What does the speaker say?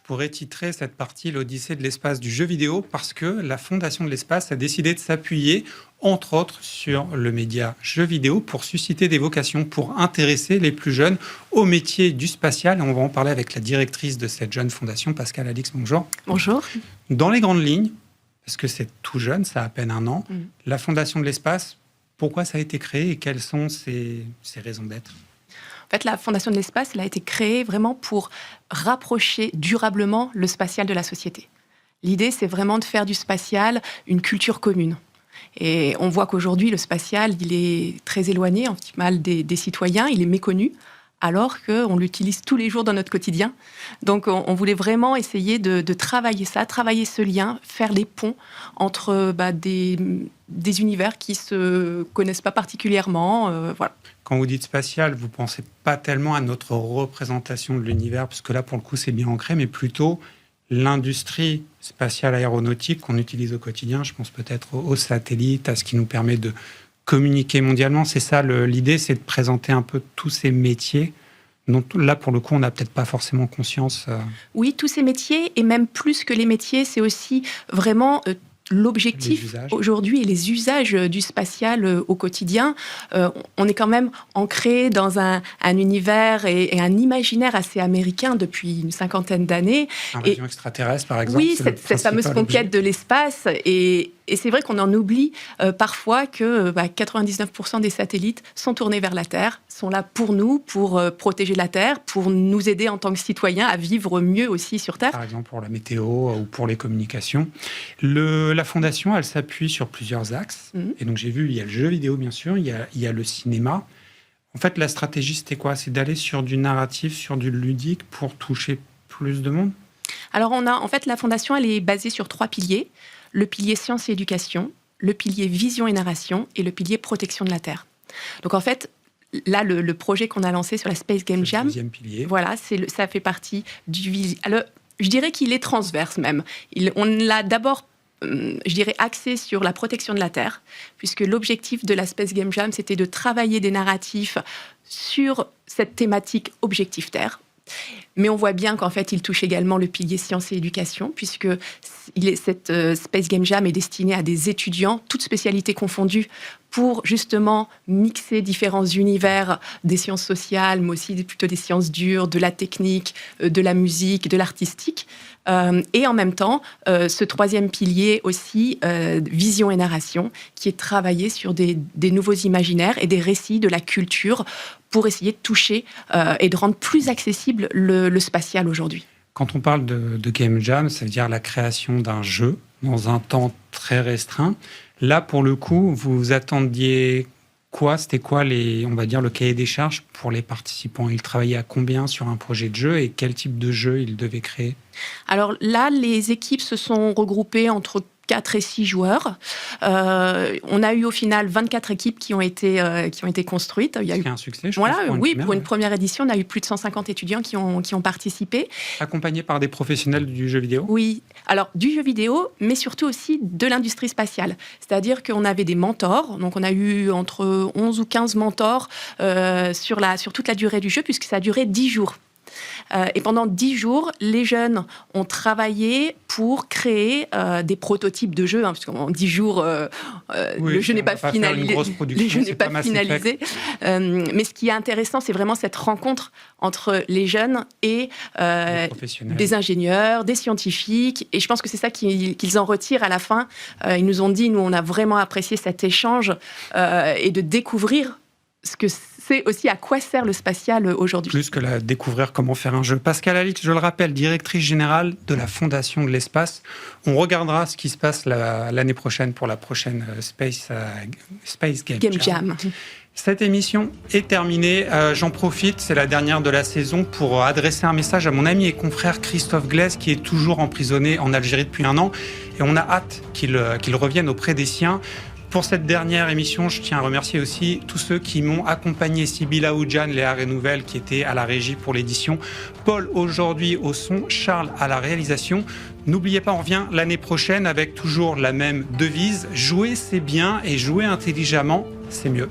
pourrais titrer cette partie l'Odyssée de l'espace du jeu vidéo parce que la Fondation de l'espace a décidé de s'appuyer, entre autres, sur le média jeu vidéo pour susciter des vocations, pour intéresser les plus jeunes au métier du spatial. Et on va en parler avec la directrice de cette jeune fondation, Pascale Alix. Bonjour. Bonjour. Dans les grandes lignes, parce que c'est tout jeune, ça a à peine un an, la Fondation de l'espace, pourquoi ça a été créé et quelles sont ses raisons d'être ? En fait, la Fondation de l'espace, elle a été créée vraiment pour rapprocher durablement le spatial de la société. L'idée, c'est vraiment de faire du spatial une culture commune. Et on voit qu'aujourd'hui, le spatial, il est très éloigné, en petit mal des citoyens, il est méconnu, alors qu'on l'utilise tous les jours dans notre quotidien. Donc, on voulait vraiment essayer de travailler ça, travailler ce lien, faire les ponts entre des univers qui ne se connaissent pas particulièrement. Voilà. Quand vous dites spatial, vous ne pensez pas tellement à notre représentation de l'univers, parce que là, pour le coup, c'est bien ancré, mais plutôt l'industrie spatiale aéronautique qu'on utilise au quotidien. Je pense peut-être aux satellites, à ce qui nous permet de communiquer mondialement. C'est ça, l'idée, c'est de présenter un peu tous ces métiers dont là, pour le coup, on n'a peut-être pas forcément conscience. Oui, tous ces métiers, et même plus que les métiers, c'est aussi vraiment l'objectif aujourd'hui et les usages du spatial au quotidien. On est quand même ancré dans un univers et un imaginaire assez américain depuis une cinquantaine d'années. Invasion extraterrestre, par exemple. Oui, cette fameuse conquête de l'espace. Et c'est vrai qu'on en oublie parfois que 99% des satellites sont tournés vers la Terre, sont là pour nous, pour protéger la Terre, pour nous aider en tant que citoyens à vivre mieux aussi sur Terre. Par exemple pour la météo ou pour les communications. La Fondation, elle s'appuie sur plusieurs axes. Et donc j'ai vu, il y a le jeu vidéo bien sûr, il y a le cinéma. En fait, la stratégie, c'était quoi ? C'est d'aller sur du narratif, sur du ludique pour toucher plus de monde ? Alors en fait, la Fondation, elle est basée sur 3 piliers. Le pilier science et éducation, le pilier vision et narration et le pilier protection de la Terre. Donc en fait, là, le projet qu'on a lancé sur la Space Game Jam, deuxième pilier. Voilà, ça fait partie du... Alors, je dirais qu'il est transverse même. On l'a d'abord, je dirais, axé sur la protection de la Terre, puisque l'objectif de la Space Game Jam, c'était de travailler des narratifs sur cette thématique Objectif Terre. Mais on voit bien qu'en fait, il touche également le pilier sciences et éducation, puisque cette Space Game Jam est destinée à des étudiants, toutes spécialités confondues, pour justement mixer différents univers des sciences sociales, mais aussi plutôt des sciences dures, de la technique, de la musique, de l'artistique. Et en même temps, ce 3e pilier aussi, vision et narration, qui est travaillé sur des nouveaux imaginaires et des récits de la culture pour essayer de toucher et de rendre plus accessible le spatial aujourd'hui. Quand on parle de Game Jam, ça veut dire la création d'un jeu dans un temps très restreint. Là, pour le coup, vous attendiez quoi ? C'était quoi, on va dire, le cahier des charges pour les participants ? Ils travaillaient à combien sur un projet de jeu et quel type de jeu ils devaient créer ? Alors là, les équipes se sont regroupées entre 4 et 6 joueurs. On a eu au final 24 équipes qui ont été construites. Il y a eu un succès, je pense. Pour une première édition, on a eu plus de 150 étudiants qui ont participé. Accompagnés par des professionnels du jeu vidéo ? Oui, alors du jeu vidéo, mais surtout aussi de l'industrie spatiale. C'est-à-dire qu'on avait des mentors, donc on a eu entre 11 ou 15 mentors sur toute la durée du jeu, puisque ça a duré 10 jours. Et pendant 10 jours, les jeunes ont travaillé pour créer des prototypes de jeux, parce qu'en 10 jours, le jeu n'est pas finalisé. Le jeu n'est pas finalisé. Mais ce qui est intéressant, c'est vraiment cette rencontre entre les jeunes et des ingénieurs, des scientifiques. Et je pense que c'est ça qu'ils en retirent à la fin. Ils nous ont dit, nous, on a vraiment apprécié cet échange et de découvrir ce que c'est aussi à quoi sert le spatial aujourd'hui. Plus que découvrir comment faire un jeu. Pascale Alix, je le rappelle, directrice générale de la Fondation de l'espace. On regardera ce qui se passe l'année prochaine pour la prochaine Space Game Jam. Cette émission est terminée. J'en profite, c'est la dernière de la saison, pour adresser un message à mon ami et confrère Christophe Glaise, qui est toujours emprisonné en Algérie depuis 1 an. Et on a hâte qu'il revienne auprès des siens. Pour cette dernière émission, je tiens à remercier aussi tous ceux qui m'ont accompagné. Sybille Aoudjan, Léa Renouvel, qui était à la régie pour l'édition. Paul, aujourd'hui, au son. Charles, à la réalisation. N'oubliez pas, on revient l'année prochaine avec toujours la même devise. Jouer, c'est bien, et jouer intelligemment, c'est mieux.